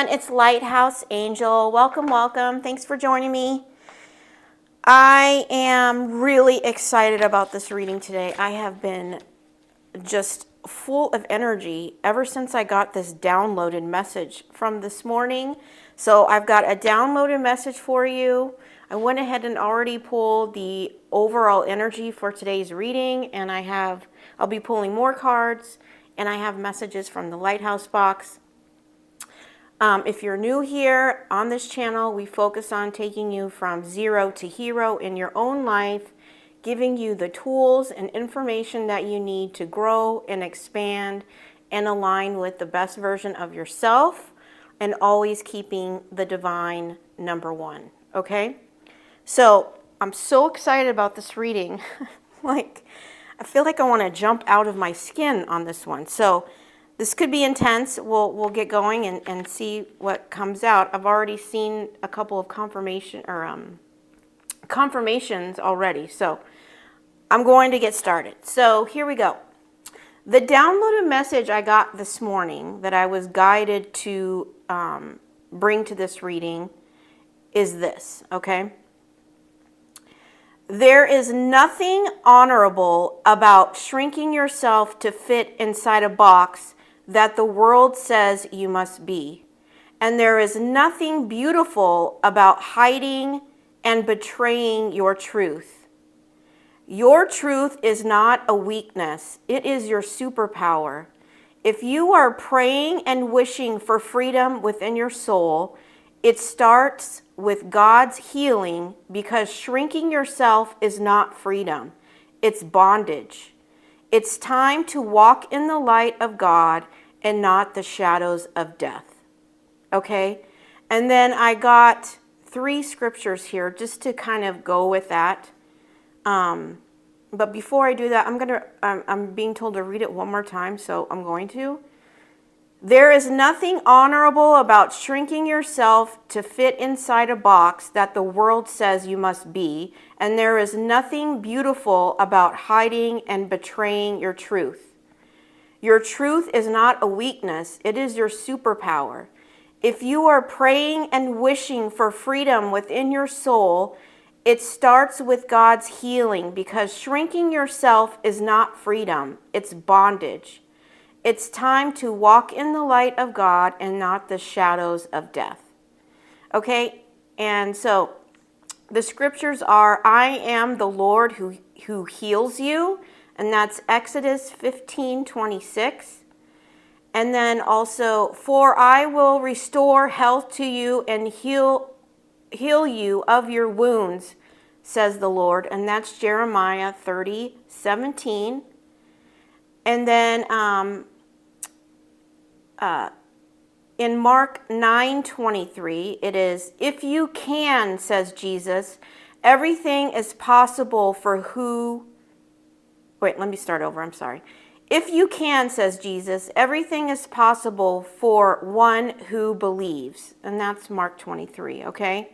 everyone, it's Lighthouse Angel. Welcome, welcome. Thanks for joining me. I am really excited about this reading today. I have been just full of energy ever since I got this downloaded message from this morning. So I've got a downloaded message for you. I went ahead and already pulled the overall energy for today's reading, and I'll be pulling more cards, and I have messages from the Lighthouse box. If you're new here on this channel, we focus on taking you from zero to hero in your own life, giving you the tools and information that you need to grow and expand and align with the best version of yourself, and always keeping the divine number one, okay? So I'm so excited about this reading. I feel like I want to jump out of my skin on this one. So this could be intense. We'll get going and see what comes out. I've already seen a couple of confirmations already. So I'm going to get started. So here we go. The downloaded message I got this morning that I was guided to bring to this reading is this, okay? There is nothing honorable about shrinking yourself to fit inside a box that the world says you must be. And there is nothing beautiful about hiding and betraying your truth. Your truth is not a weakness. It is your superpower. If you are praying and wishing for freedom within your soul, it starts with God's healing, because shrinking yourself is not freedom. It's bondage. It's time to walk in the light of God and not the shadows of death. Okay? And then I got 3 scriptures here just to kind of go with that. But before I do that, I'm being told to read it one more time, so I'm going to. There is nothing honorable about shrinking yourself to fit inside a box that the world says you must be, and there is nothing beautiful about hiding and betraying your truth. Your truth is not a weakness, it is your superpower. If you are praying and wishing for freedom within your soul, it starts with God's healing, because shrinking yourself is not freedom, it's bondage. It's time to walk in the light of God and not the shadows of death. Okay? And so the scriptures are, I am the Lord who heals you. And that's Exodus 15:26. And then also, for I will restore health to you and heal you of your wounds, says the Lord. And that's Jeremiah 30:17. And then in Mark 9:23, it is, if you can, says Jesus, everything is possible for who... Wait, let me start over. I'm sorry. If you can, says Jesus, everything is possible for one who believes. And that's Mark 23, okay?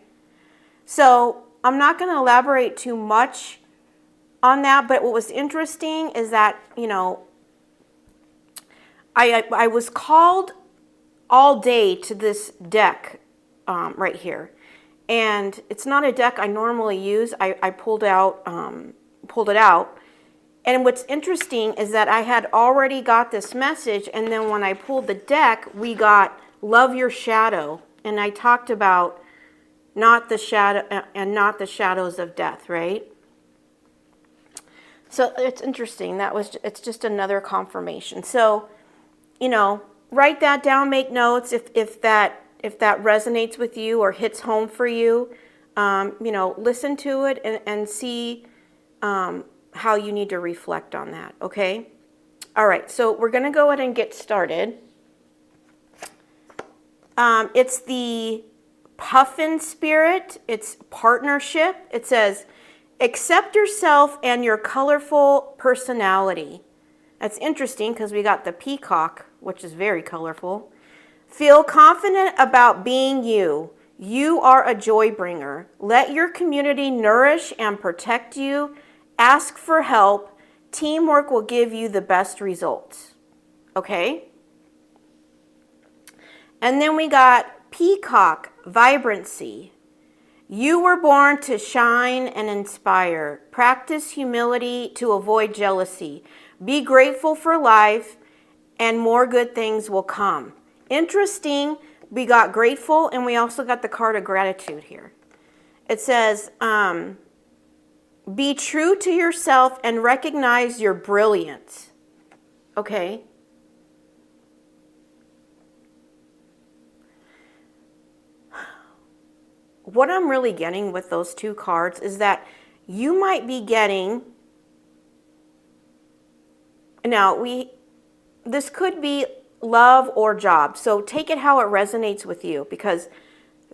So I'm not going to elaborate too much on that, but what was interesting is that, I was called all day to this deck right here. And it's not a deck I normally use. I pulled it out. And what's interesting is that I had already got this message, and then when I pulled the deck, we got Love Your Shadow. And I talked about not the shadows of death, right? So it's interesting. It's just another confirmation. So, write that down, make notes if that resonates with you or hits home for you. Listen to it and see how you need to reflect on that, okay? All right, so we're going to go ahead and get started. It's the Puffin spirit. It's partnership. It says, accept yourself and your colorful personality. That's interesting because we got the Peacock, which is very colorful. Feel confident about being you. You are a joy bringer. Let your community nourish and protect you. Ask for help. Teamwork will give you the best results. Okay? And then we got Peacock, vibrancy. You were born to shine and inspire. Practice humility to avoid jealousy. Be grateful for life, and more good things will come. Interesting, we got grateful, and we also got the card of gratitude here. It says, be true to yourself and recognize your brilliance. Okay? What I'm really getting with those two cards is that you might be getting, now this could be love or job. So take it how it resonates with you, because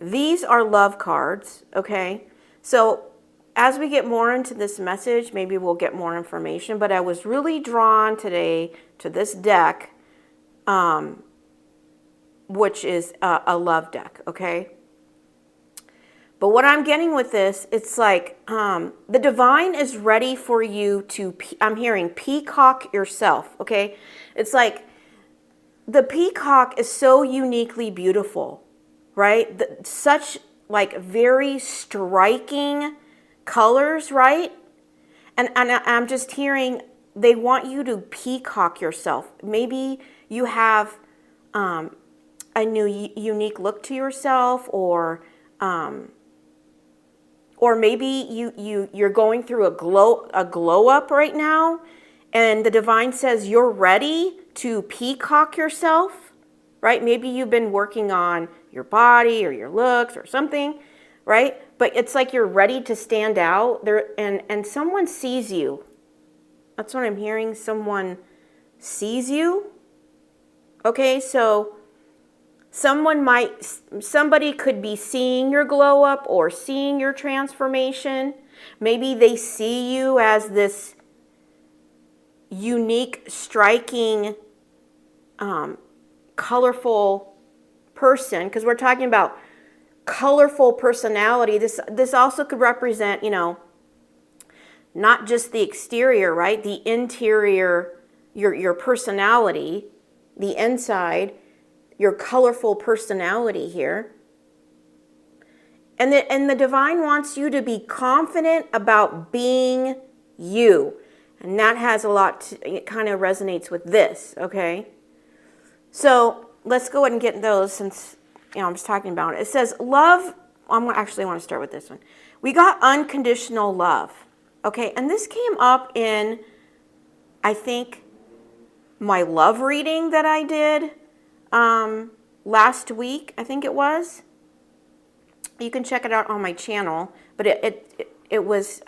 these are love cards, okay? So as we get more into this message, maybe we'll get more information, but I was really drawn today to this deck, which is a love deck, okay? But what I'm getting with this, it's like the divine is ready for you to, I'm hearing peacock yourself, okay? It's like the peacock is so uniquely beautiful, right? Such like very striking colors, right? And I'm just hearing they want you to peacock yourself. Maybe you have a new unique look to yourself, or maybe you're going through a glow up right now, and the divine says you're ready to peacock yourself, right? Maybe you've been working on your body or your looks or something, right? But it's like you're ready to stand out there, and someone sees you. That's what I'm hearing. Someone sees you. Okay, so somebody could be seeing your glow up or seeing your transformation. Maybe they see you as this unique, striking, colorful person, because we're talking about colorful personality. This also could represent, not just the exterior, right? The interior, your personality, the inside, your colorful personality here. And the divine wants you to be confident about being you. And that has a lot it kind of resonates with this, okay? So let's go ahead and get those, since I'm just talking about it. It says love. I want to start with this one. We got unconditional love, okay? And this came up in, I think, my love reading that I did last week, I think it was. You can check it out on my channel, but it was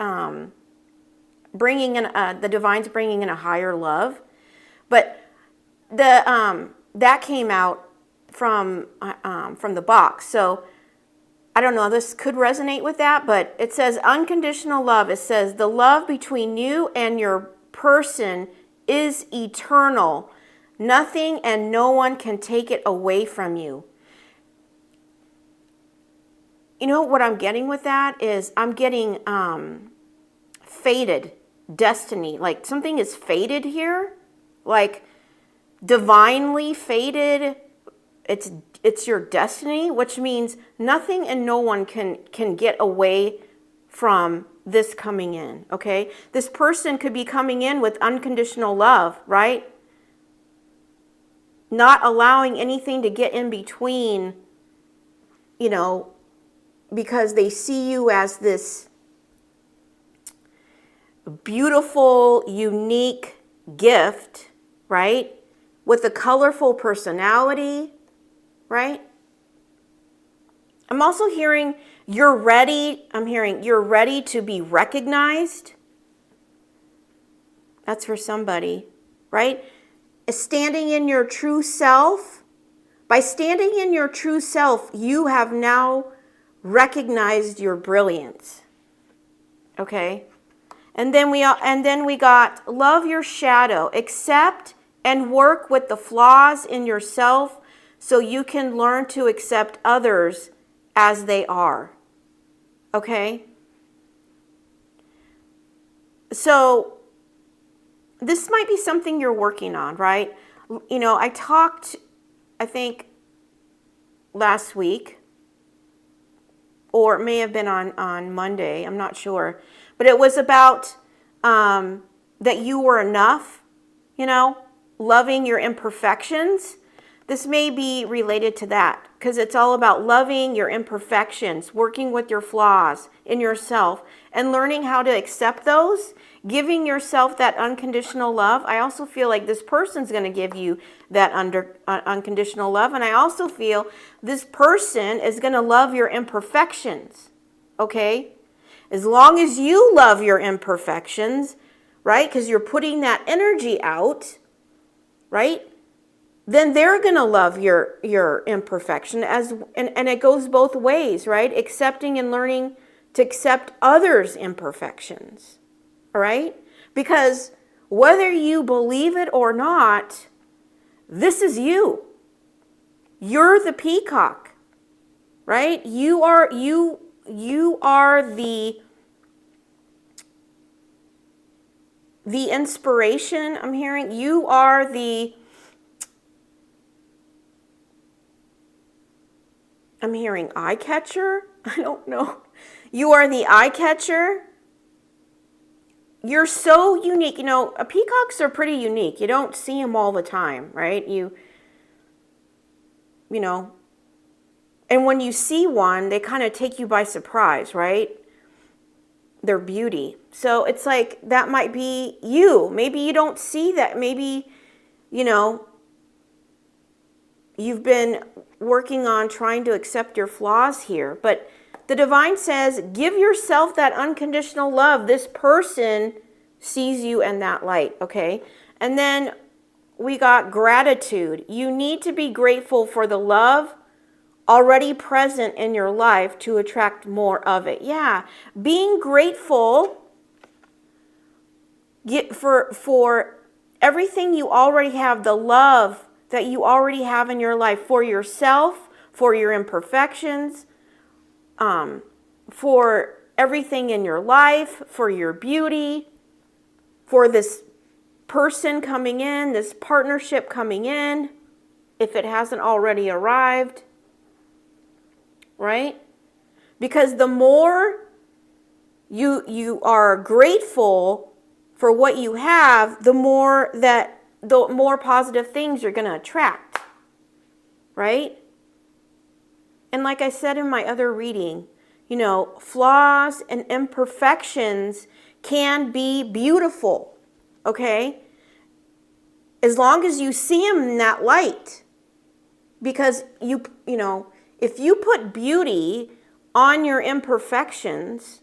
bringing in the divine's bringing in a higher love, but that came out from the box. So I don't know, this could resonate with that, but it says unconditional love. It says the love between you and your person is eternal. Nothing and no one can take it away from you. You know what I'm getting with that is I'm getting fated destiny. Like something is fated here, like divinely fated. It's your destiny, which means nothing and no one can get away from this coming in, okay? This person could be coming in with unconditional love, right? Not allowing anything to get in between, because they see you as this beautiful, unique gift, right? With a colorful personality, right? I'm also hearing you're ready. I'm hearing you're ready to be recognized. That's for somebody, right? Standing in your true self. By standing in your true self, you have now recognized your brilliance. Okay? And then we got love your shadow. Accept and work with the flaws in yourself so you can learn to accept others as they are. Okay? So this might be something you're working on, right? I talked, I think, last week, or it may have been on Monday, I'm not sure. But it was about that you were enough, loving your imperfections. This may be related to that because it's all about loving your imperfections, working with your flaws in yourself and learning how to accept those, giving yourself that unconditional love. I also feel like this person's going to give you that unconditional love. And I also feel this person is going to love your imperfections, okay? As long as you love your imperfections, right? Because you're putting that energy out, right? Then they're going to love your imperfection and it goes both ways, right? Accepting and learning to accept others' imperfections, all right? Because whether you believe it or not, this is you. You're the peacock, right? You are the inspiration I'm hearing. You are I'm hearing eye catcher. I don't know. You are the eye catcher. You're so unique. Peacocks are pretty unique. You don't see them all the time, right? And when you see one, they kind of take you by surprise, right? Their beauty. So it's like that might be you. Maybe you don't see that. Maybe, you've been working on trying to accept your flaws here. But the divine says, give yourself that unconditional love. This person sees you in that light, okay? And then we got gratitude. You need to be grateful for the love already present in your life to attract more of it. Yeah, being grateful for everything you already have, the love that you already have in your life for yourself, for your imperfections, for everything in your life, for your beauty, for this person coming in, this partnership coming in, if it hasn't already arrived, right? Because the more you are grateful for what you have, the more positive things you're going to attract, right? And like I said in my other reading, flaws and imperfections can be beautiful, okay? As long as you see them in that light. Because if you put beauty on your imperfections,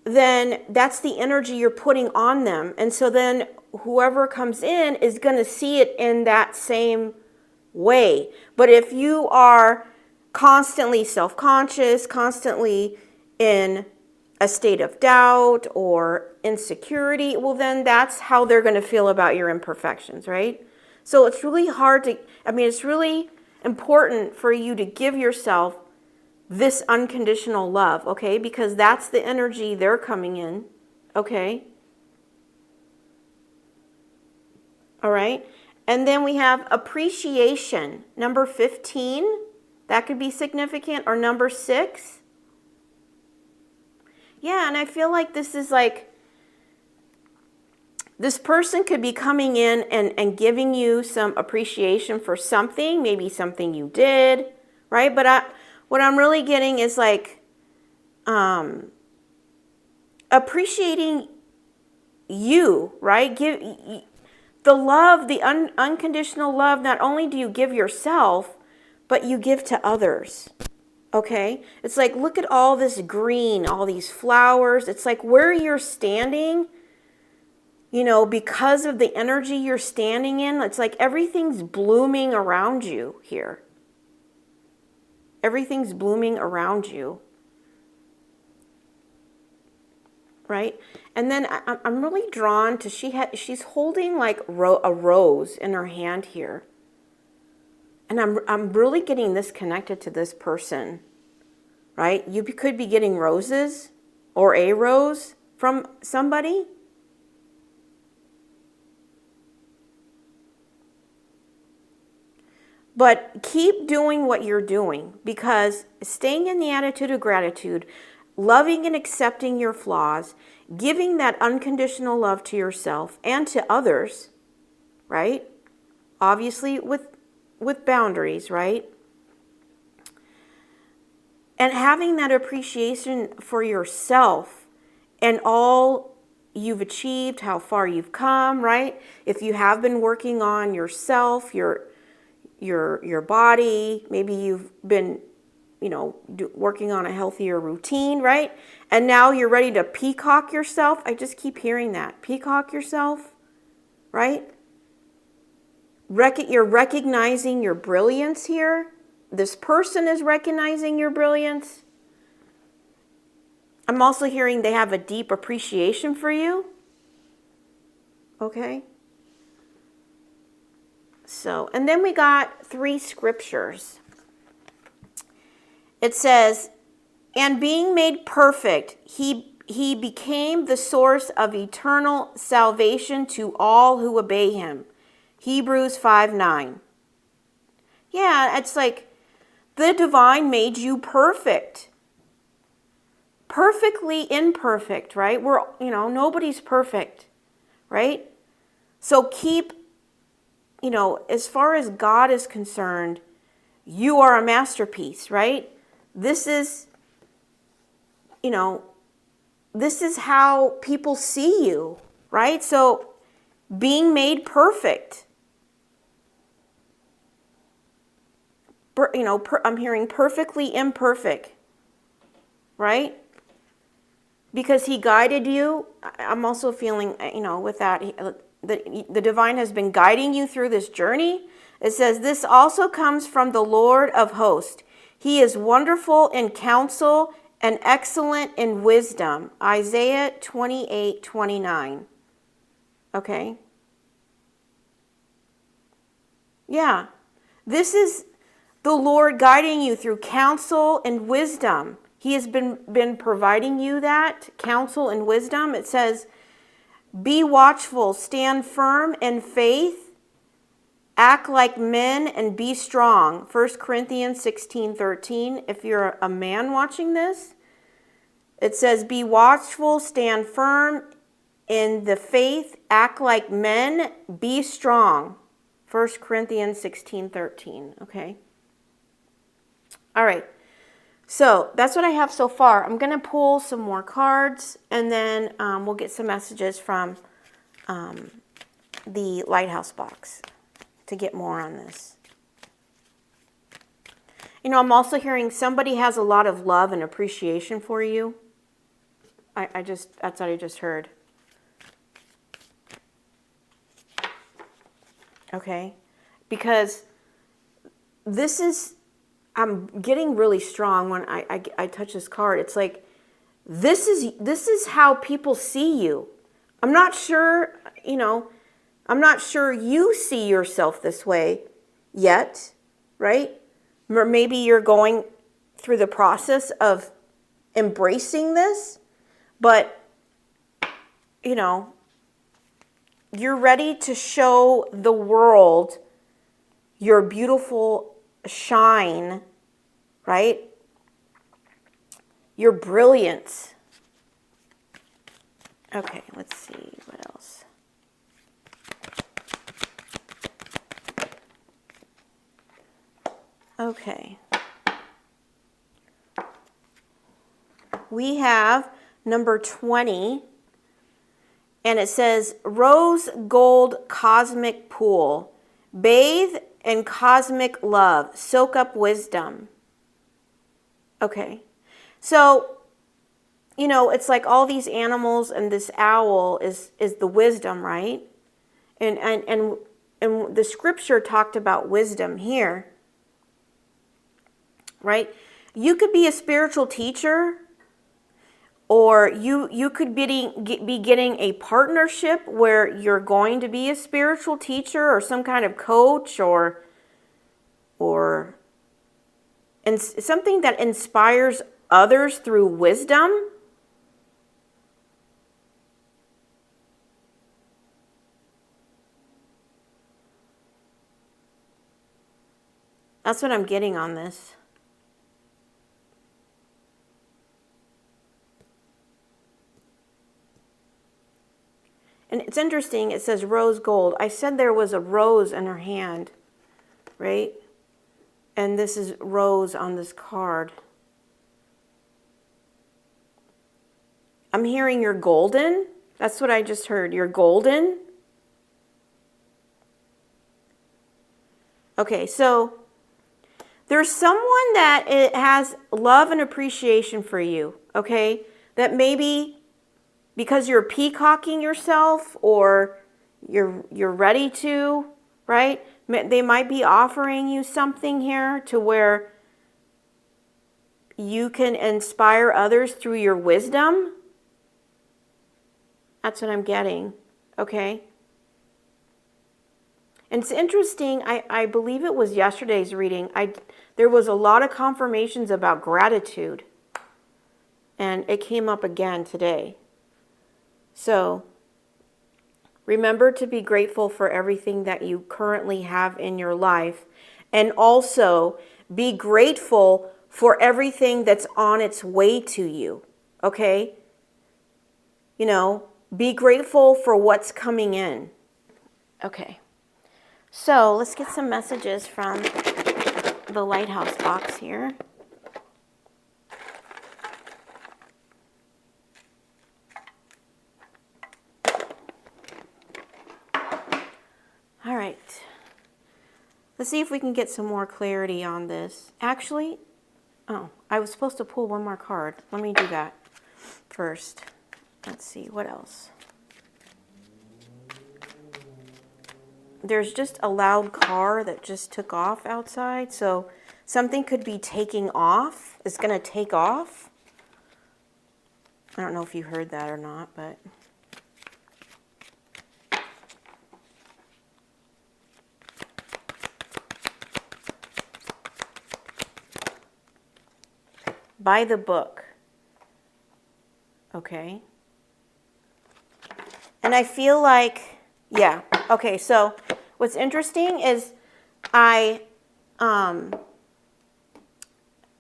then that's the energy you're putting on them. And so then whoever comes in is going to see it in that same way. But if you are constantly self-conscious, constantly in a state of doubt or insecurity, well, then that's how they're going to feel about your imperfections, right? So it's really it's really important for you to give yourself this unconditional love, okay? Because that's the energy they're coming in, okay? All right? And then we have appreciation. Number 15, that could be significant, or number 6. Yeah, and I feel like this is like, this person could be coming in and giving you some appreciation for something, maybe something you did, right? But what I'm really getting is like appreciating you, right? Give the love, the unconditional love. Not only do you give yourself, but you give to others. Okay? It's like, look at all this green, all these flowers. It's like where you're standing, because of the energy you're standing in, it's like everything's blooming around you here. Everything's blooming around you. Right? And then I'm really drawn to, she's holding like a rose in her hand here. And I'm really getting this connected to this person, right? You could be getting roses or a rose from somebody. But keep doing what you're doing, because staying in the attitude of gratitude, loving and accepting your flaws, giving that unconditional love to yourself and to others, right? Obviously with boundaries, right? And having that appreciation for yourself and all you've achieved, how far you've come, right? If you have been working on yourself, your body, maybe you've been, working on a healthier routine, right? And now you're ready to peacock yourself. I just keep hearing that. Peacock yourself, right? You're recognizing your brilliance here. This person is recognizing your brilliance. I'm also hearing they have a deep appreciation for you. Okay? So, and then we got 3 scriptures. It says, and being made perfect, he became the source of eternal salvation to all who obey him. Hebrews 5:9. Yeah, it's like the divine made you perfect. Perfectly imperfect, right? Nobody's perfect, right? So keep, as far as God is concerned, you are a masterpiece, right? This is, this is how people see you, right? So being made perfect. I'm hearing perfectly imperfect, right? Because he guided you. I'm also feeling, with that, the divine has been guiding you through this journey. It says, this also comes from the Lord of hosts. He is wonderful in counsel and excellent in wisdom. Isaiah 28:29. Okay? Yeah. This is the Lord guiding you through counsel and wisdom. He has been providing you that counsel and wisdom. It says, be watchful, stand firm in faith, act like men, and be strong. 1 Corinthians 16:13. If you're a man watching this, it says, be watchful, stand firm in the faith, act like men, be strong. 1 Corinthians 16:13. Okay? All right. So that's what I have so far. I'm going to pull some more cards, and then we'll get some messages from the Lighthouse box to get more on this. I'm also hearing somebody has a lot of love and appreciation for you. That's what I just heard. Okay? Because this is, I'm getting really strong when I touch this card. It's like, this is how people see you. I'm not sure, I'm not sure you see yourself this way yet, right? Or maybe you're going through the process of embracing this, but, you're ready to show the world your beautiful shine, right? Your brilliance. Okay, let's see what else. Okay. We have number 20, and it says, rose gold cosmic pool. Bathe in cosmic love. Soak up wisdom. Okay. So, it's like all these animals, and this owl is the wisdom, right? And the scripture talked about wisdom here, right? You could be a spiritual teacher, or you could be getting a partnership where you're going to be a spiritual teacher or some kind of coach or and something that inspires others through wisdom. That's what I'm getting on this. And it's interesting, it says rose gold. I said there was a rose in her hand, right? And this is rose on this card. I'm hearing you're golden. That's what I just heard. You're golden. Okay, so there's someone that it has love and appreciation for you, okay? That maybe because you're peacocking yourself or you're ready to, right? They might be offering you something here to where you can inspire others through your wisdom. That's what I'm getting, okay? And it's interesting, I believe it was yesterday's reading, there was a lot of confirmations about gratitude. And it came up again today. So, remember to be grateful for everything that you currently have in your life. And also, be grateful for everything that's on its way to you, okay? You know, be grateful for what's coming in. Okay. So let's get some messages from the Lighthouse box here. All right. Let's see if we can get some more clarity on this. Actually, I was supposed to pull one more card. Let me do that first. Let's see, what else? There's just a loud car that just took off outside, so something could be taking off. It's going to take off. I don't know if you heard that or not, but... By the book. Okay. And I feel like, yeah. Okay, so what's interesting is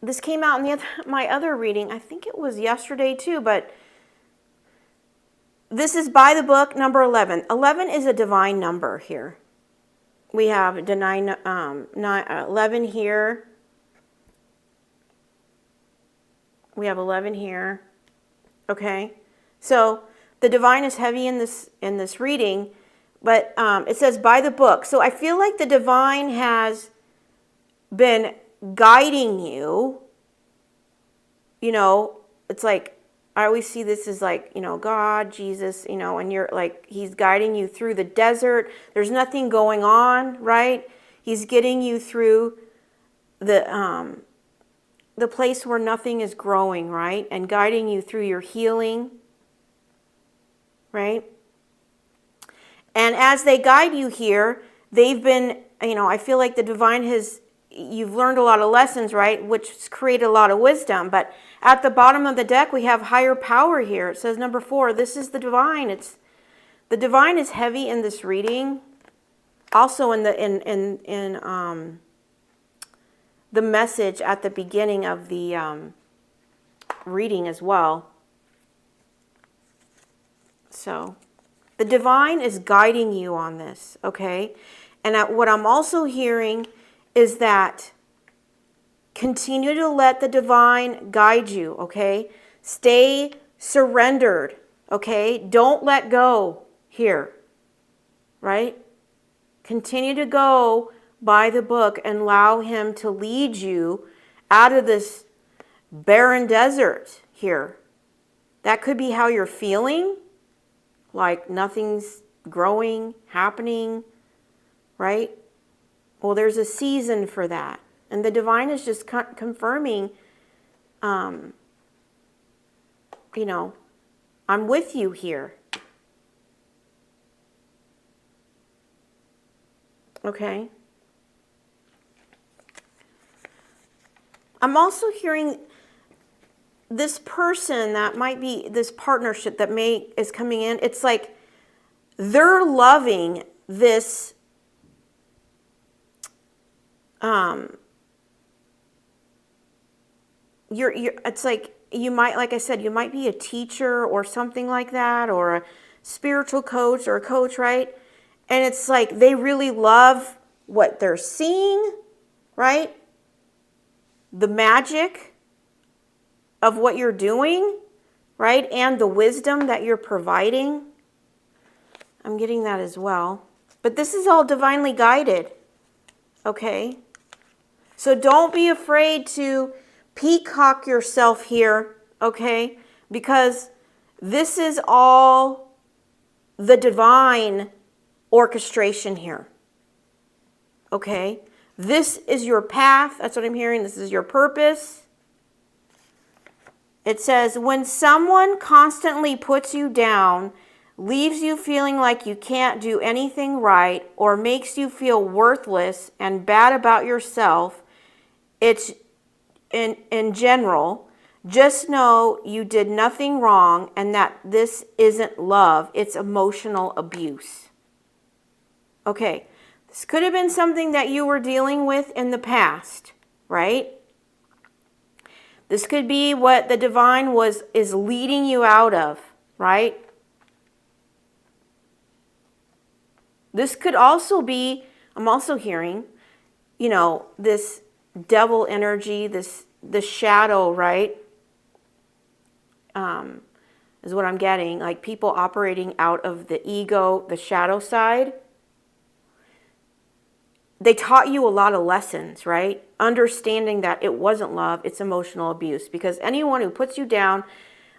this came out in my other reading. I think it was yesterday too, but this is by the book, number 11. 11 is a divine number here. We have 11 here. We have 11 here. Okay, so the divine is heavy in this reading, but it says by the book. So I feel like the divine has been guiding you. You know, it's like, I always see this as like, you know, God, Jesus, you know, and you're like, he's guiding you through the desert. There's nothing going on, right? He's getting you through the place where nothing is growing, right? And guiding you through your healing, right? And as they guide you here, they've been, you know, I feel like the divine you've learned a lot of lessons, right? Which has created a lot of wisdom. But at the bottom of the deck, we have higher power here. It says number 4, this is the divine. The divine is heavy in this reading. Also in the message at the beginning of the reading as well. So the divine is guiding you on this, okay? And what I'm also hearing is that continue to let the divine guide you, okay? Stay surrendered, okay? Don't let go here, right? Continue to go by the book and allow him to lead you out of this barren desert here. That could be how you're feeling, like nothing's growing, happening, right? Well, there's a season for that. And the divine is just confirming, you know, I'm with you here. Okay? I'm also hearing this person that might be this partnership that is coming in. It's like they're loving this it's like you might, like I said, you might be a teacher or something like that, or a spiritual coach or a coach, right? And it's like they really love what they're seeing, right? The magic of what you're doing, right? And the wisdom that you're providing. I'm getting that as well. But this is all divinely guided, okay? So don't be afraid to peacock yourself here, okay? Because this is all the divine orchestration here, okay? This is your path. That's what I'm hearing. This is your purpose. It says, when someone constantly puts you down, leaves you feeling like you can't do anything right, or makes you feel worthless and bad about yourself, it's in general, just know you did nothing wrong and that this isn't love, it's emotional abuse. Okay, this could have been something that you were dealing with in the past, right? This could be what the divine is leading you out of, right? This could also be, I'm also hearing, this devil energy, this shadow, right? Is what I'm getting. Like people operating out of the ego, the shadow side. They taught you a lot of lessons, right? Understanding that it wasn't love, it's emotional abuse. Because anyone who puts you down,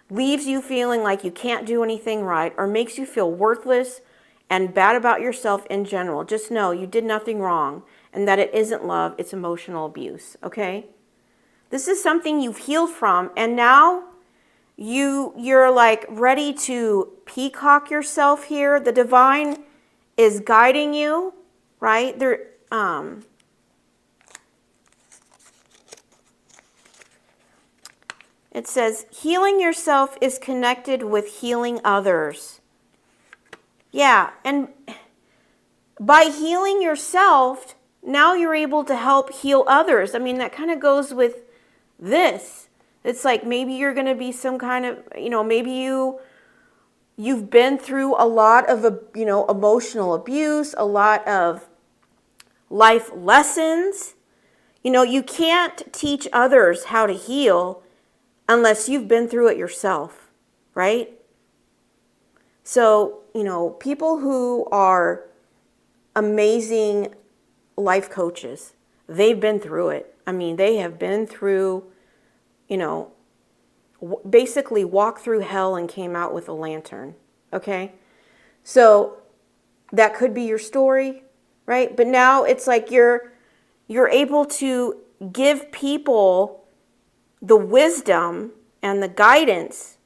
leaves you feeling like you can't do anything right, or makes you feel worthless and bad about yourself in general, just know you did nothing wrong and that it isn't love, it's emotional abuse, okay? This is something you've healed from, and now you're like ready to peacock yourself here. The divine is guiding you, right? It says, healing yourself is connected with healing others. Yeah, and by healing yourself, now you're able to help heal others. I mean, that kind of goes with this. It's like maybe you're going to be some kind of, maybe you've been through a lot of, emotional abuse, a lot of life lessons. You can't teach others how to heal unless you've been through it yourself, right? So, people who are amazing life coaches, they've been through it. I mean, they have been through, basically walked through hell and came out with a lantern, okay? So that could be your story, right? But now it's like you're able to give people the wisdom and the guidance,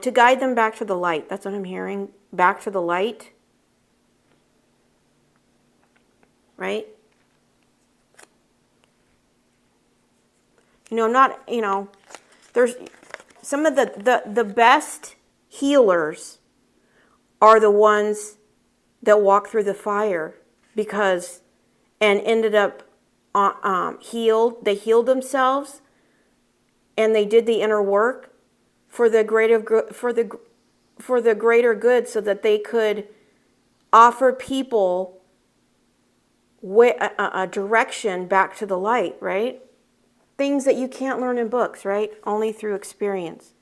to guide them back to the light. That's what I'm hearing. Back to the light. Right? There's some of the best healers are the ones that walk through the fire and ended up healed. They healed themselves and they did the inner work for the greater good, so that they could offer people a direction back to the light, right? Things that you can't learn in books, right? Only through experience.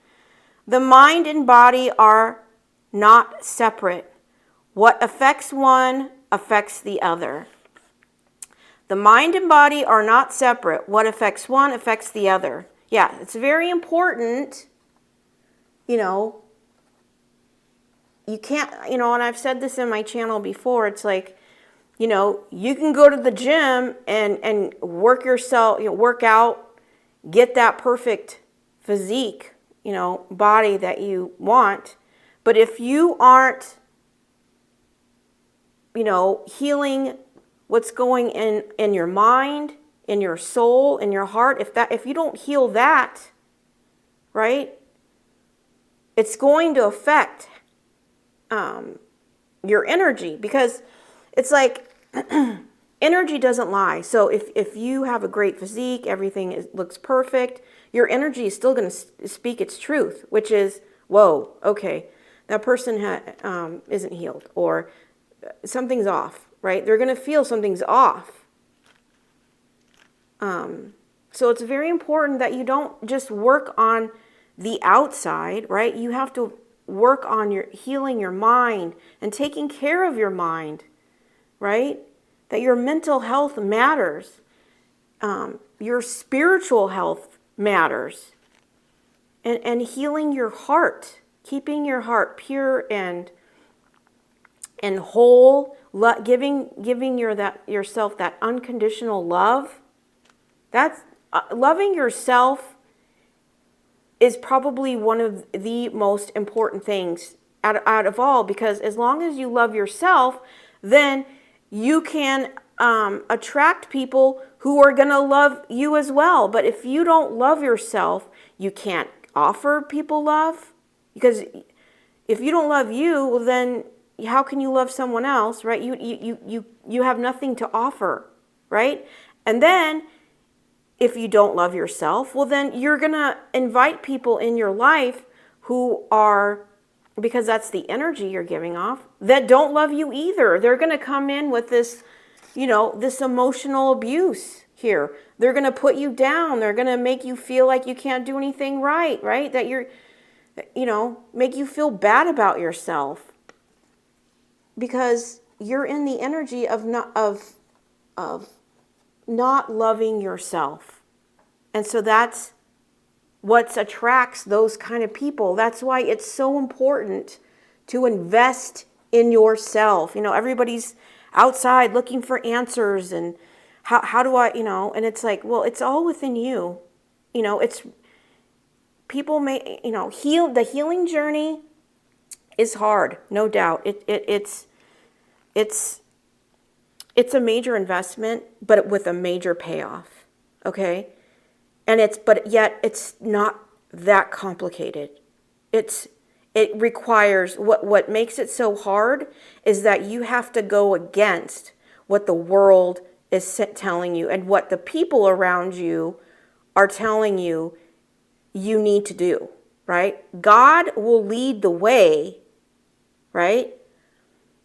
The mind and body are not separate. What affects one affects the other. The mind and body are not separate. What affects one affects the other. Yeah, it's very important, you can't, and I've said this in my channel before, it's like, you can go to the gym and work yourself, work out, get that perfect physique, body that you want. But if you aren't, healing what's going in your mind, in your soul, in your heart, if you don't heal that, right, it's going to affect your energy. Because it's like energy doesn't lie. So if you have a great physique, looks perfect, your energy is still going to speak its truth, which is, whoa, okay, that person isn't healed, or something's off, right? They're going to feel something's off. So it's very important that you don't just work on the outside, right? You have to work on your healing your mind and taking care of your mind, right? That your mental health matters. Your spiritual health matters. And healing your heart, keeping your heart pure and whole, giving yourself that unconditional love. That's loving yourself is probably one of the most important things out of all, because as long as you love yourself, then you can attract people who are going to love you as well. But if you don't love yourself, you can't offer people love, because if you don't love you, well, then how can you love someone else, right? You have nothing to offer, right? And then if you don't love yourself, well, then you're going to invite people in your life who are, because that's the energy you're giving off, that don't love you either. They're going to come in with this, this emotional abuse here. They're going to put you down. They're going to make you feel like you can't do anything right? That you're, make you feel bad about yourself, because you're in the energy of not loving yourself. And so that's what attracts those kind of people. That's why it's so important to invest in yourself. Everybody's outside looking for answers, and how do I, and it's like, well, it's all within you. It's people may, the healing journey is hard, no doubt. It's a major investment, but with a major payoff, okay? But yet it's not that complicated. It requires, what makes it so hard is that you have to go against what the world is telling you and what the people around you are telling you need to do, right? God will lead the way, right?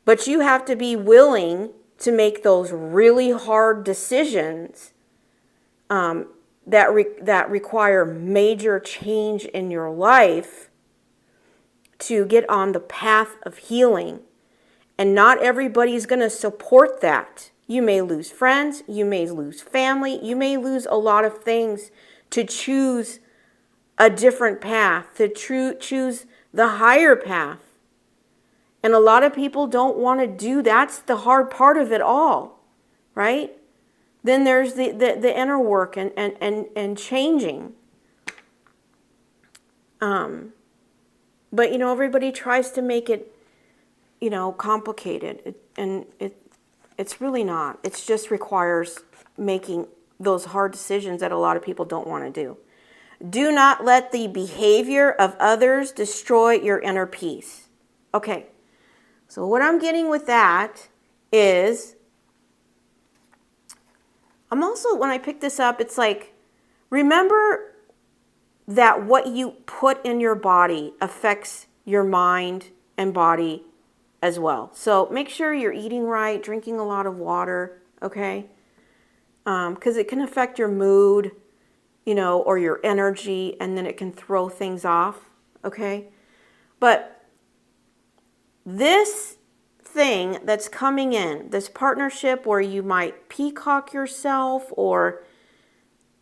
But you have to be willing to make those really hard decisions that require major change in your life to get on the path of healing. And not everybody's going to support that. You may lose friends, you may lose family, you may lose a lot of things to choose a different path, to choose the higher path. And a lot of people don't want to do. That's the hard part of it all, right? Then there's the inner work and changing. But everybody tries to make it, complicated, and it's really not. It just requires making those hard decisions that a lot of people don't want to do. Do not let the behavior of others destroy your inner peace. Okay. So what I'm getting with that is, I'm also, when I pick this up, it's like, remember that what you put in your body affects your mind and body as well. So make sure you're eating right, drinking a lot of water, okay? Because it can affect your mood, or your energy, and then it can throw things off, okay? But this thing that's coming in, this partnership where you might peacock yourself, or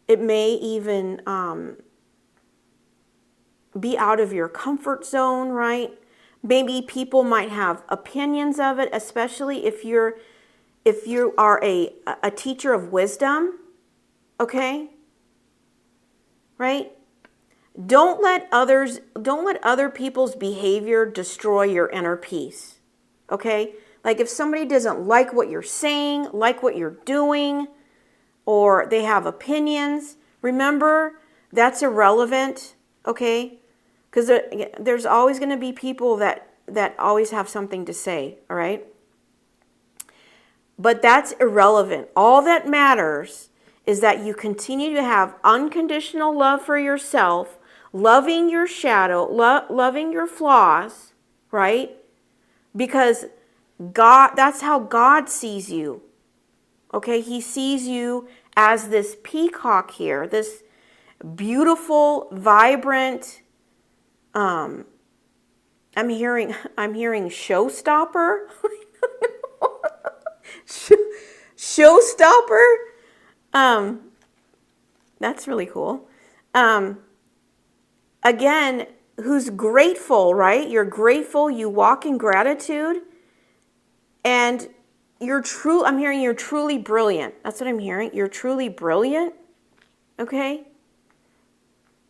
it may even be out of your comfort zone, right? Maybe people might have opinions of it, especially if you are a teacher of wisdom, okay? Right? Don't let other people's behavior destroy your inner peace. Okay? Like if somebody doesn't like what you're saying, like what you're doing, or they have opinions, remember, that's irrelevant, okay? Because there's always going to be people that always have something to say, all right? But that's irrelevant. All that matters is that you continue to have unconditional love for yourself, loving your shadow, loving your flaws, right? Because God, that's how God sees you. Okay, he sees you as this peacock here, this beautiful, vibrant, I'm hearing showstopper. Showstopper. That's really cool. Again, who's grateful, right? You're grateful, you walk in gratitude, and I'm hearing you're truly brilliant. That's what I'm hearing. You're truly brilliant. Okay?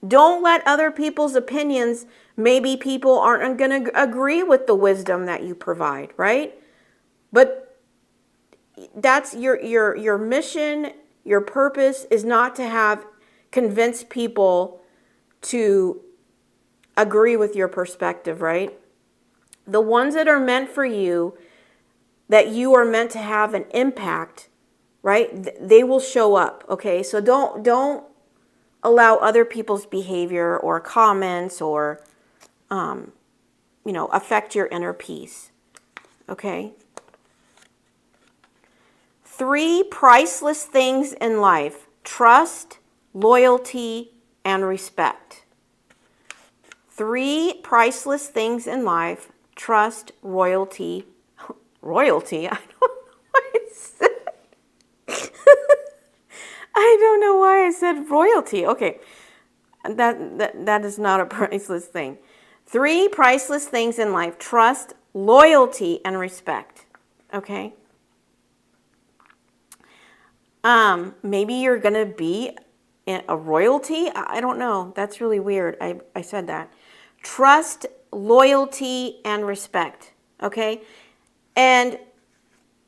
Don't let other people's opinions, maybe people aren't going to agree with the wisdom that you provide, right? But that's your mission, your purpose is not to convince people to agree with your perspective, right? The ones that are meant for you, that you are meant to have an impact, right? They will show up, okay? So don't allow other people's behavior or comments or, affect your inner peace, okay? 3 priceless things in life: trust, loyalty, and respect. 3 priceless things in life: trust, royalty. Royalty? I don't know why I said. I don't know why I said royalty. Okay, that is not a priceless thing. 3 priceless things in life: trust, loyalty, and respect. Okay. Maybe you're gonna be a royalty. I don't know. That's really weird. I said that. Trust, loyalty, and respect. Okay. And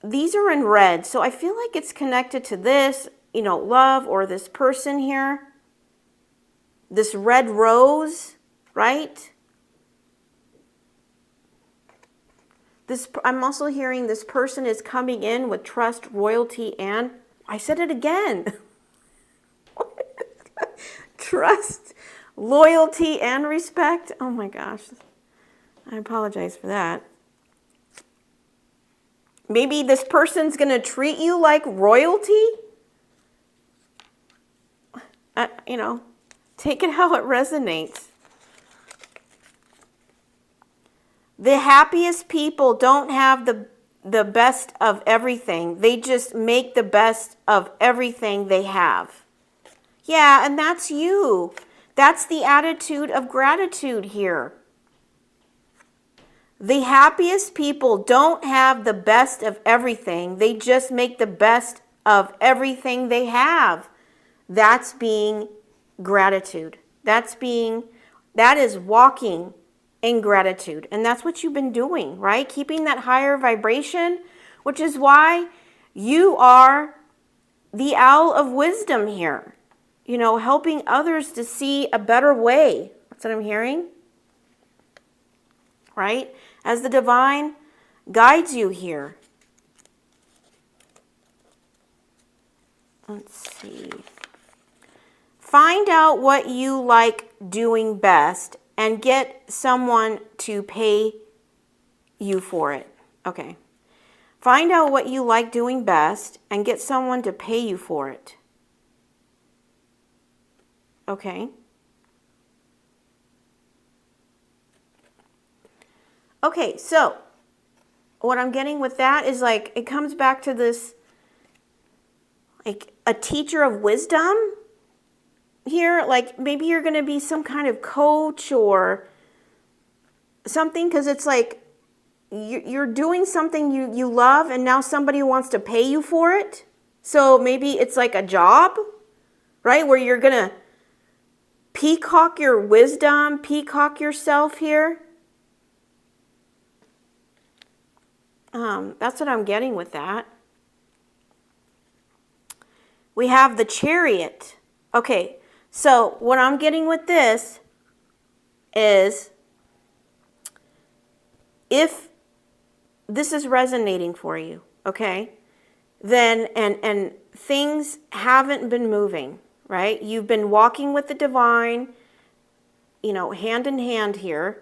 these are in red. So I feel like it's connected to this, love, or this person here. This red rose, right? I'm also hearing this person is coming in with trust, royalty, and I said it again. Trust, loyalty, and respect. Oh my gosh. I apologize for that. Maybe this person's going to treat you like royalty. Take it how it resonates. The happiest people don't have the best of everything. They just make the best of everything they have. Yeah, and that's you. That's the attitude of gratitude here. The happiest people don't have the best of everything. They just make the best of everything they have. That's being gratitude. That is walking in gratitude. And that's what you've been doing, right? Keeping that higher vibration, which is why you are the owl of wisdom here. Helping others to see a better way. That's what I'm hearing. Right? As the divine guides you here. Let's see. Find out what you like doing best and get someone to pay you for it. Okay. Find out what you like doing best and get someone to pay you for it. Okay. Okay, so what I'm getting with that is it comes back to this, a teacher of wisdom here. Maybe you're going to be some kind of coach or something, because it's you're doing something you love and now somebody wants to pay you for it. So maybe it's like a job, right? Where you're going to peacock your wisdom, peacock yourself here. That's what I'm getting with that. We have the Chariot. Okay, so what I'm getting with this is, if this is resonating for you, okay, then and things haven't been moving, right? You've been walking with the divine, hand in hand here,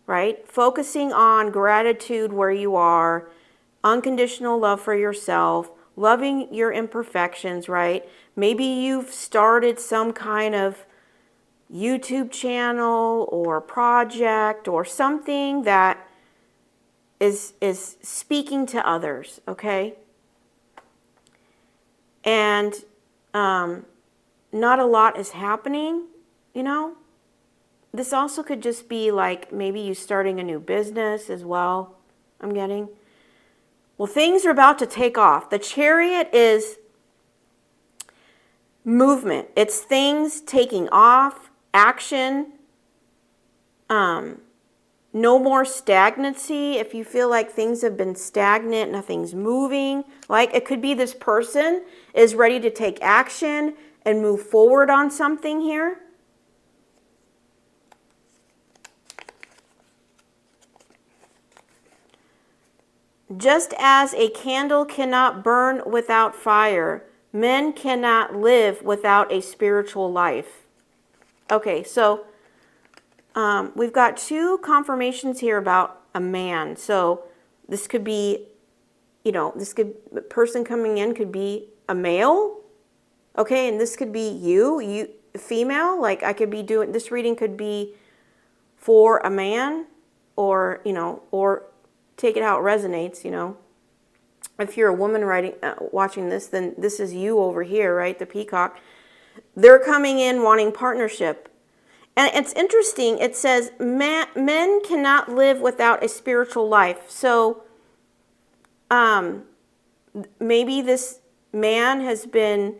right? Focusing on gratitude where you are, unconditional love for yourself, loving your imperfections, right? Maybe you've started some kind of YouTube channel or project or something that is speaking to others, okay? And not a lot is happening, This also could just be like maybe you starting a new business as well, I'm getting. Well, things are about to take off. The Chariot is movement. It's things taking off, action, no more stagnancy. If you feel like things have been stagnant, nothing's moving, like it could be this person is ready to take action and move forward on something here. Just as a candle cannot burn without fire, men cannot live without a spiritual life. Okay, so we've got two confirmations here about a man. So this could be, the person coming in could be a male. Okay, and this could be you female. Like I could be doing, this reading could be for a man or, or take it how it resonates, If you're a woman watching this, then this is you over here, right? The peacock. They're coming in wanting partnership. And it's interesting. It says men cannot live without a spiritual life. So maybe this man has been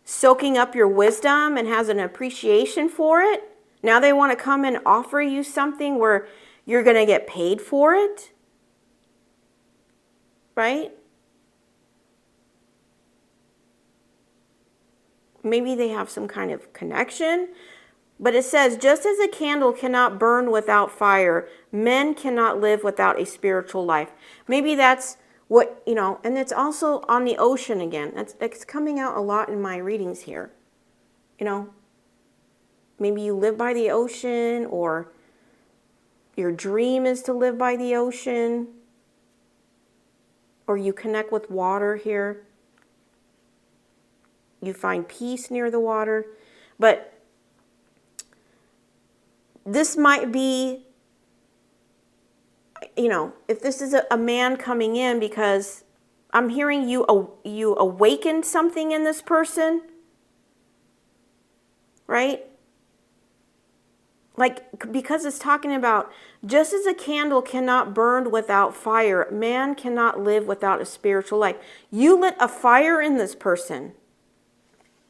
soaking up your wisdom and has an appreciation for it. Now they want to come and offer you something where you're going to get paid for it. Right? Maybe they have some kind of connection. But it says, just as a candle cannot burn without fire, men cannot live without a spiritual life. Maybe that's what, and it's also on the ocean again. It's coming out a lot in my readings here. Maybe you live by the ocean, or your dream is to live by the ocean. Or you connect with water here. You find peace near the water. But this might be, if this is a man coming in, because I'm hearing you awakened something in this person, right? Like, because it's talking about, just as a candle cannot burn without fire, man cannot live without a spiritual life. You lit a fire in this person.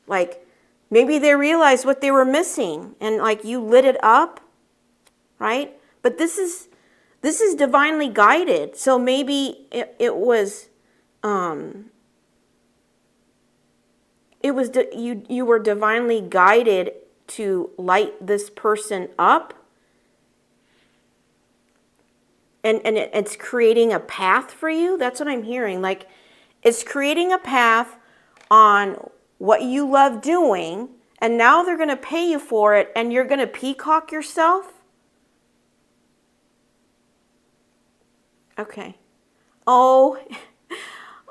Like, maybe they realized what they were missing, and like you lit it up, right? But this is divinely guided. So maybe you were divinely guided to light this person up, and it's creating a path for you. That's what I'm hearing. Like, it's creating a path on what you love doing, and now they're going to pay you for it, and you're going to peacock yourself. Okay. Oh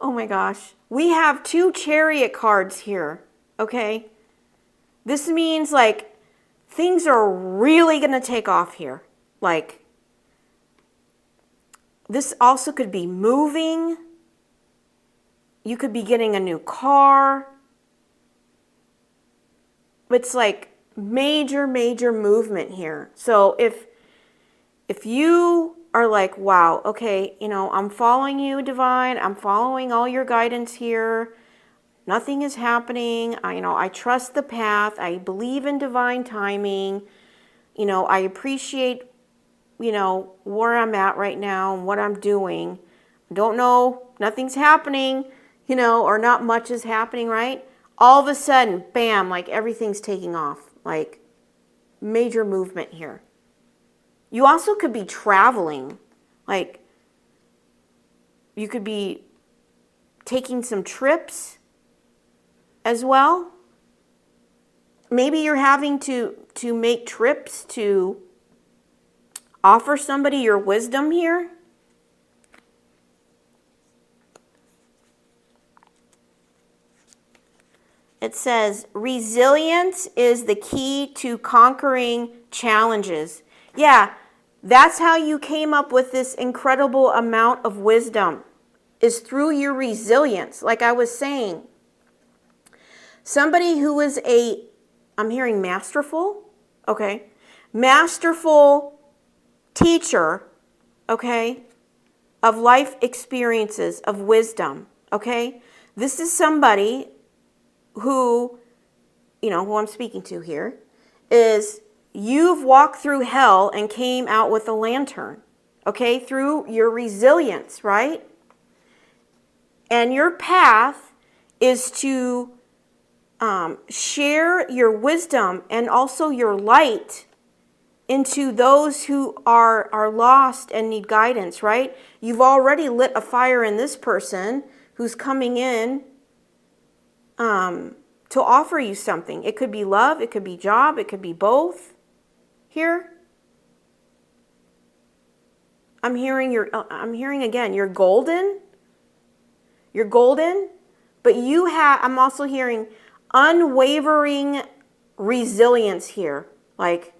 my gosh. We have 2 Chariot cards here. Okay. This means like things are really going to take off here. Like, this also could be moving. You could be getting a new car. It's like major movement here. So if you are like, wow, okay, I'm following you, divine. I'm following all your guidance here. Nothing is happening. I trust the path. I believe in divine timing. I appreciate, where I'm at right now and what I'm doing. Don't know, nothing's happening, or not much is happening, right? All of a sudden, bam, like everything's taking off. Like, major movement here. You also could be traveling. Like, you could be taking some trips as well. Maybe you're having to make trips to offer somebody your wisdom here. It says, resilience is the key to conquering challenges. Yeah, that's how you came up with this incredible amount of wisdom, is through your resilience. Like I was saying, somebody who is I'm hearing masterful, okay? Masterful teacher, okay, of life experiences, of wisdom, okay? This is somebody who, who I'm speaking to here, is you've walked through hell and came out with a lantern, okay, through your resilience, right? And your path is to share your wisdom and also your light into those who are lost and need guidance, right? You've already lit a fire in this person who's coming in to offer you something. It could be love, it could be job, it could be both. Here, I'm hearing again, you're golden. You're golden, but I'm also hearing unwavering resilience here. Like,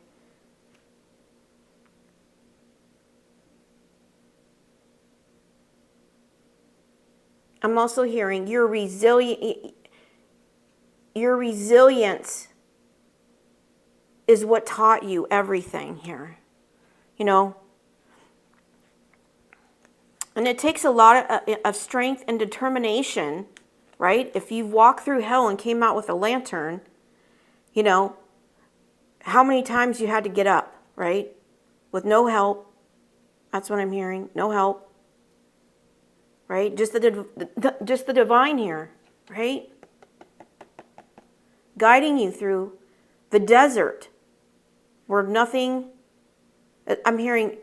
I'm also hearing your resilience is what taught you everything here, And it takes a lot of strength and determination, right? If you've walked through hell and came out with a lantern, how many times you had to get up, right? With no help. That's what I'm hearing. No help. Right? Just the divine here, right? Guiding you through the desert where I'm hearing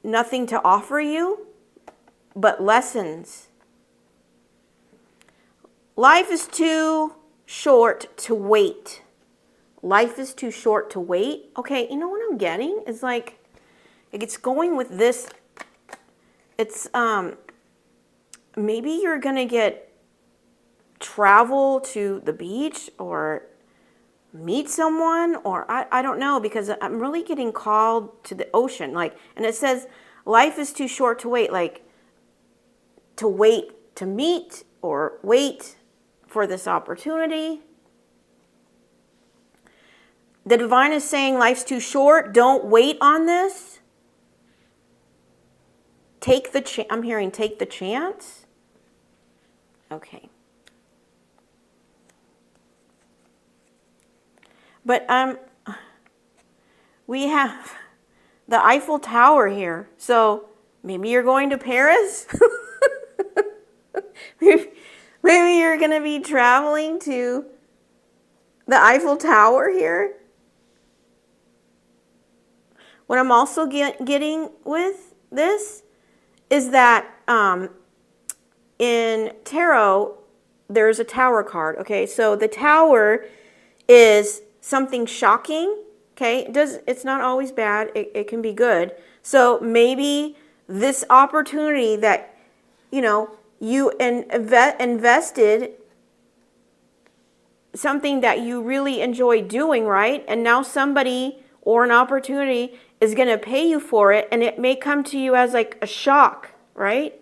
nothing to offer you but lessons. Life is too short to wait. Life is too short to wait. Okay, you know what I'm getting? It's like, it's going with this. It's, maybe you're going to get travel to the beach or meet someone, or I don't know, because I'm really getting called to the ocean. Like, and it says, life is too short to wait. Like, to wait to meet or wait for this opportunity. The divine is saying life's too short. Don't wait on this. I'm hearing take the chance. Okay. But we have the Eiffel Tower here. So maybe you're going to Paris. Maybe you're going to be traveling to the Eiffel Tower here. What I'm also getting with this is that in tarot, there's a tower card. Okay, so the tower is something shocking. Okay, it's not always bad. It can be good. So maybe this opportunity that you invested something that you really enjoy doing, right? And now somebody or an opportunity is going to pay you for it, and it may come to you as like a shock, right?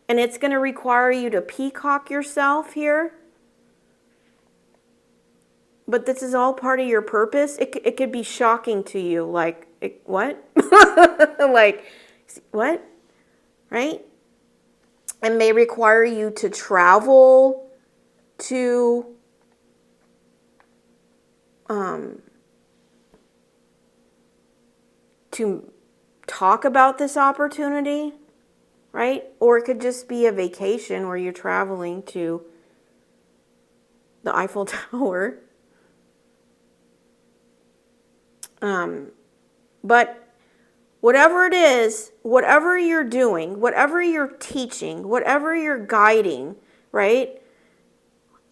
And it's going to require you to peacock yourself here. But this is all part of your purpose. It could be shocking to you, like, what? Like, what? Right? It may require you to travel to talk about this opportunity, right? Or it could just be a vacation where you're traveling to the Eiffel Tower. But whatever it is, whatever you're doing, whatever you're teaching, whatever you're guiding, right?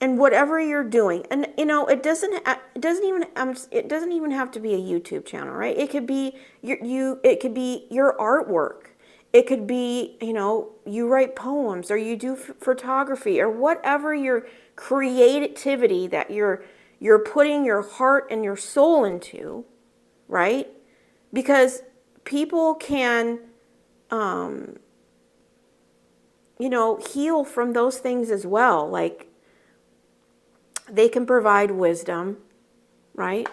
And whatever you're doing, and it doesn't even have to be a YouTube channel, right? It could be it could be your artwork. It could be, you write poems, or you do photography, or whatever your creativity that you're putting your heart and your soul into, right? Because people can heal from those things as well. Like, they can provide wisdom, right?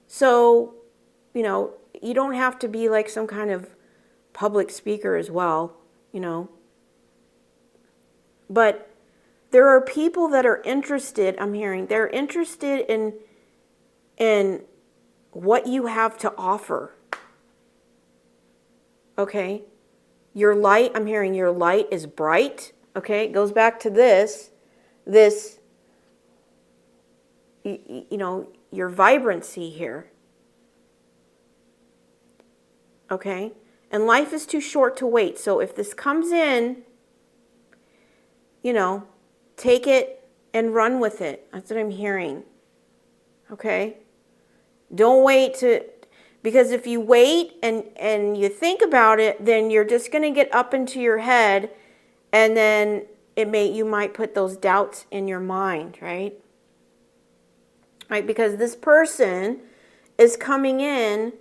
So, you don't have to be like some kind of public speaker as well, But there are people that are interested, they're interested in what you have to offer. Okay? Your light, your light is bright. Okay? It goes back to this, your vibrancy here. Okay? And life is too short to wait. So if this comes in, take it and run with it. That's what I'm hearing. Okay? Don't wait because if you wait and you think about it, then you're just going to get up into your head, and then you might put those doubts in your mind, right? Right? Because this person is coming in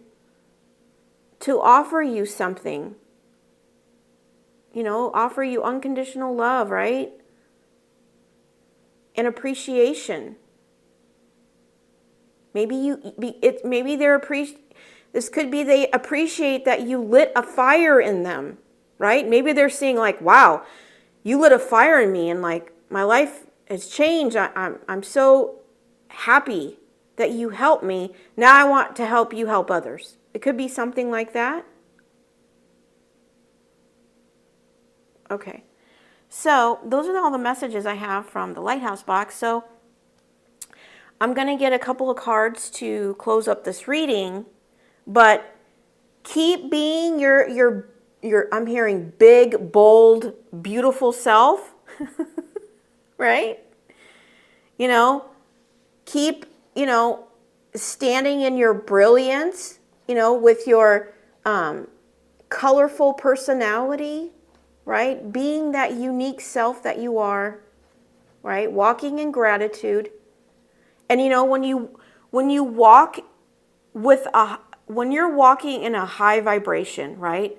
to offer you something. Offer you unconditional love, right? And appreciation. This could be they appreciate that you lit a fire in them, right? Maybe they're seeing like, wow, you lit a fire in me, and like my life has changed. I'm so happy that you helped me. Now I want to help you help others. It could be something like that. Okay. So those are all the messages I have from the Lighthouse box. So I'm going to get a couple of cards to close up this reading, but keep being your I'm hearing big, bold, beautiful self, right? Keep, standing in your brilliance, with your colorful personality, right? Being that unique self that you are, right? Walking in gratitude. And when you're walking in a high vibration, right?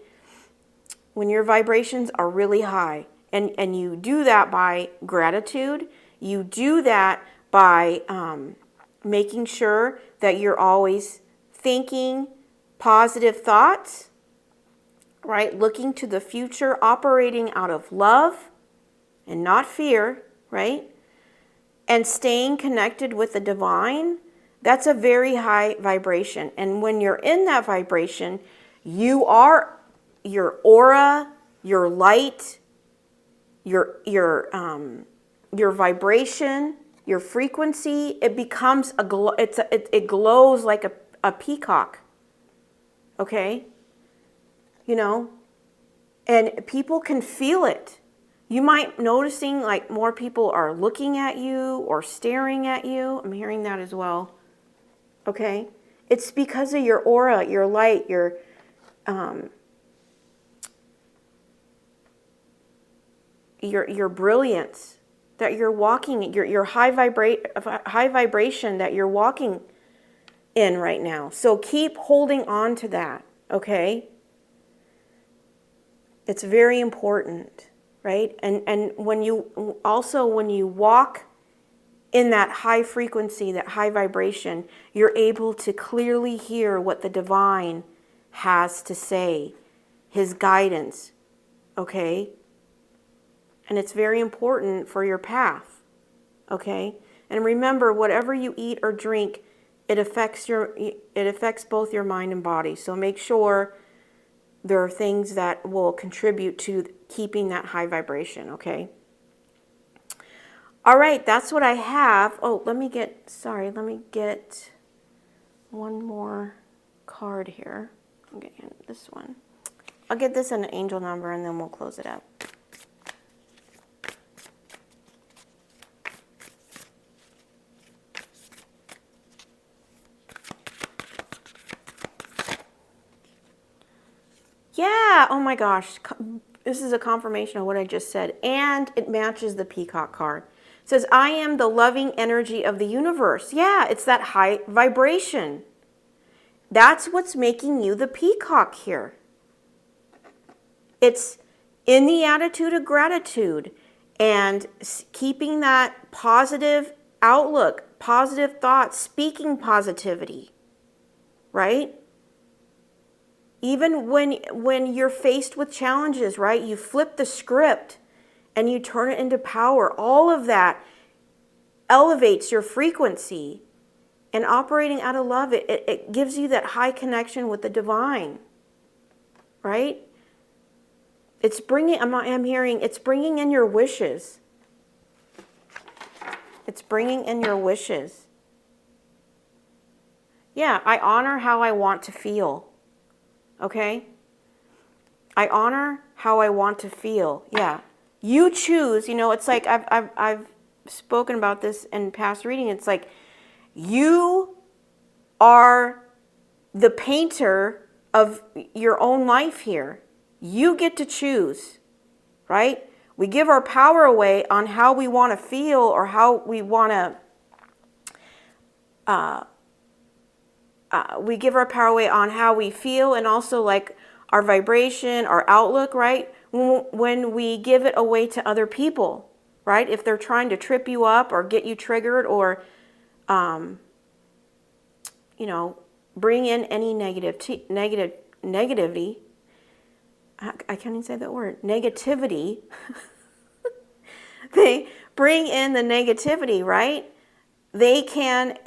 When your vibrations are really high, and you do that by gratitude, you do that by making sure that you're always thinking positive thoughts, right? Looking to the future, operating out of love and not fear, right? And staying connected with the divine, that's a very high vibration. And when you're in that vibration, your aura, your light, your vibration, your frequency, it becomes it glows like a peacock. Okay? And people can feel it. You might noticing like more people are looking at you or staring at you. I'm hearing that as well. Okay? It's because of your aura, your light, your brilliance that you're walking, your high vibration that you're walking in right now. So keep holding on to that, okay? It's very important, right? And when you walk in that high frequency, that high vibration, you're able to clearly hear what the divine has to say, his guidance, okay? And it's very important for your path, okay? And remember, whatever you eat or drink, it affects both your mind and body. So make sure there are things that will contribute to keeping that high vibration, okay? All right, that's what I have. Oh, let me get one more card here. I'm getting this one. I'll get this an angel number and then we'll close it up. Yeah, oh my gosh. This is a confirmation of what I just said. And it matches the Peacock card. It says, I am the loving energy of the universe. Yeah, it's that high vibration. That's what's making you the Peacock here. It's in the attitude of gratitude and keeping that positive outlook, positive thoughts, speaking positivity, right? Even when you're faced with challenges, right? You flip the script and you turn it into power. All of that elevates your frequency. And operating out of love, it gives you that high connection with the divine, right? It's bringing, I'm hearing, it's bringing in your wishes. It's bringing in your wishes. Yeah, I honor how I want to feel. Okay? I honor how I want to feel. Yeah. You choose, it's like I've spoken about this in past reading. It's like you are the painter of your own life here. You get to choose, right? We give our power away on how we want to feel or how we want to we give our power away on how we feel and also like our vibration, our outlook, right? When we give it away to other people, right? If they're trying to trip you up or get you triggered or, bring in any negativity. I can't even say that word. Negativity. They bring in the negativity, right? They can...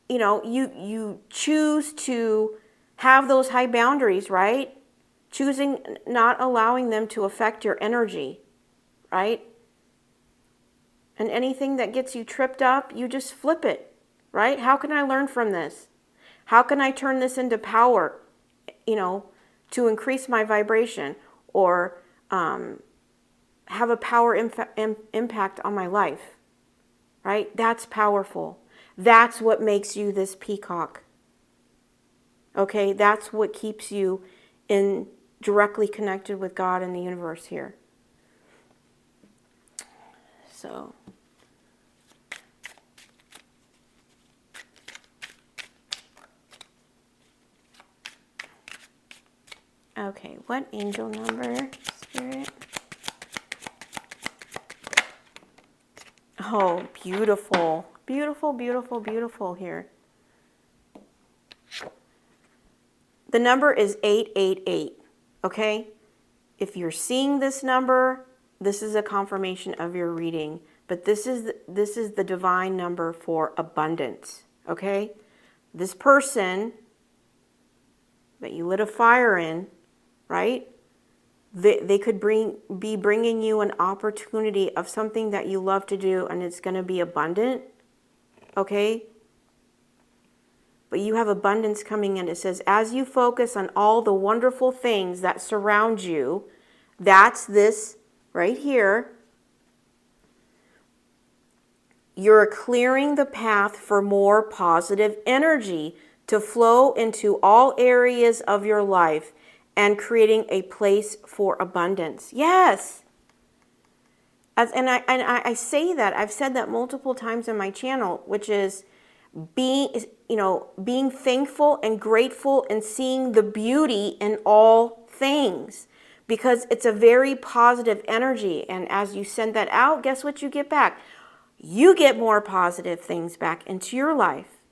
you choose to have those high boundaries, right? Choosing not allowing them to affect your energy, right? And anything that gets you tripped up, you just flip it, right? How can I learn from this? How can I turn this into power, to increase my vibration or have a power impact on my life, right? That's powerful. That's what makes you this peacock. Okay, that's what keeps you directly connected with God and the universe here. So, okay, what angel number, Spirit? Oh, beautiful. Beautiful, beautiful, beautiful here. The number is 888, okay? If you're seeing this number, this is a confirmation of your reading, but this is the divine number for abundance, okay? This person that you lit a fire in, right? They could be bringing you an opportunity of something that you love to do, and it's going to be abundant, okay? But you have abundance coming in. It says, as you focus on all the wonderful things that surround you, that's this right here. You're clearing the path for more positive energy to flow into all areas of your life and creating a place for abundance. Yes. And I say that, I've said that multiple times in my channel, which is being thankful and grateful and seeing the beauty in all things, because it's a very positive energy. And as you send that out, guess what you get back? You get more positive things back into your life,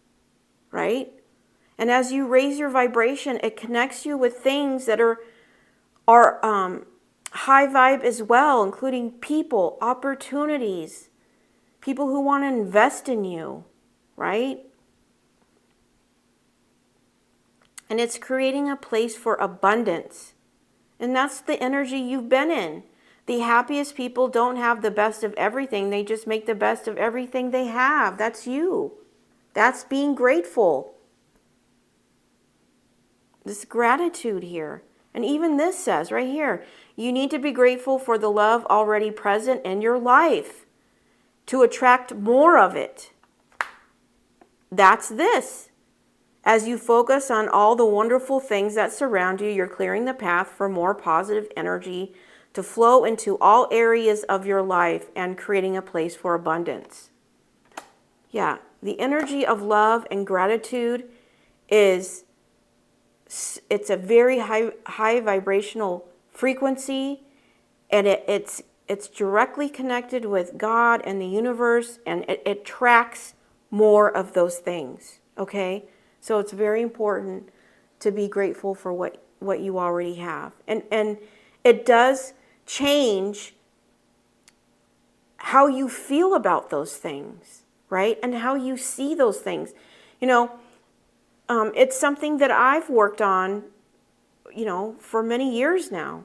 right? And as you raise your vibration, it connects you with things that are high vibe as well, including people, opportunities, people who want to invest in you, right? And it's creating a place for abundance. And that's the energy you've been in. The happiest people don't have the best of everything. They just make the best of everything they have. That's you. That's being grateful. this gratitude here. And even this says right here, you need to be grateful for the love already present in your life to attract more of it. That's this. As you focus on all the wonderful things that surround you, you're clearing the path for more positive energy to flow into all areas of your life and creating a place for abundance. Yeah, the energy of love and gratitude it's a very high vibrational frequency, and it's directly connected with God and the universe, and it tracks more of those things, okay? So it's very important to be grateful for what you already have. And it does change how you feel about those things, right? And how you see those things. You know, it's something that I've worked on, you know, for many years now.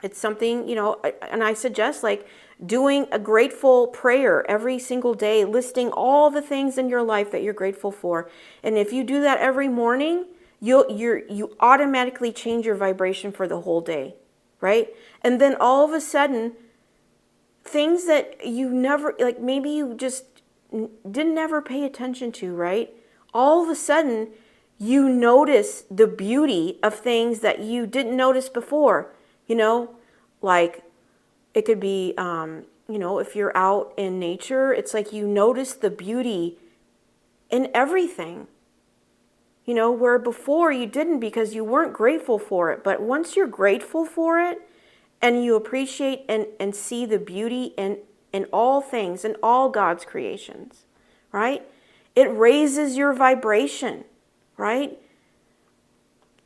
It's something, you know, and I suggest like doing a grateful prayer every single day, listing all the things in your life that you're grateful for. And if you do that every morning, you automatically change your vibration for the whole day, right? And then all of a sudden, things that you never, like maybe you just didn't ever pay attention to, right? All of a sudden, you notice the beauty of things that you didn't notice before. You know, like it could be, you know, if you're out in nature, it's like you notice the beauty in everything. You know, where before you didn't because you weren't grateful for it. But once you're grateful for it and you appreciate and see the beauty in all things, in all God's creations, right? It raises your vibration, right?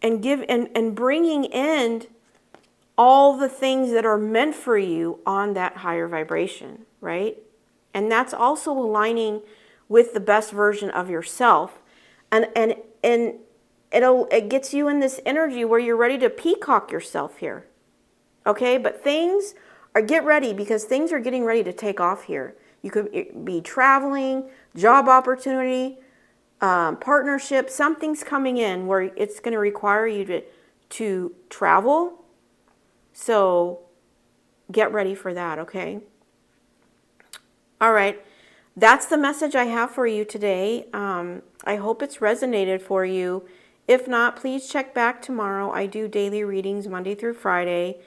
And bringing in all the things that are meant for you on that higher vibration, right? And that's also aligning with the best version of yourself. And it gets you in this energy where you're ready to peacock yourself here. Okay? But get ready, because things are getting ready to take off here. You could be traveling, job opportunity, partnership, something's coming in where it's going to require you to travel. So get ready for that, okay? All right. That's the message I have for you today. I hope it's resonated for you. If not, please check back tomorrow. I do daily readings Monday through Friday.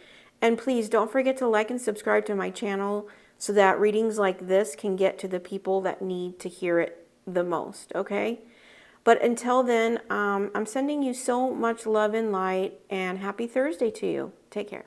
And please don't forget to like and subscribe to my channel so that readings like this can get to the people that need to hear it the most, okay? But until then, I'm sending you so much love and light, and happy Thursday to you. Take care.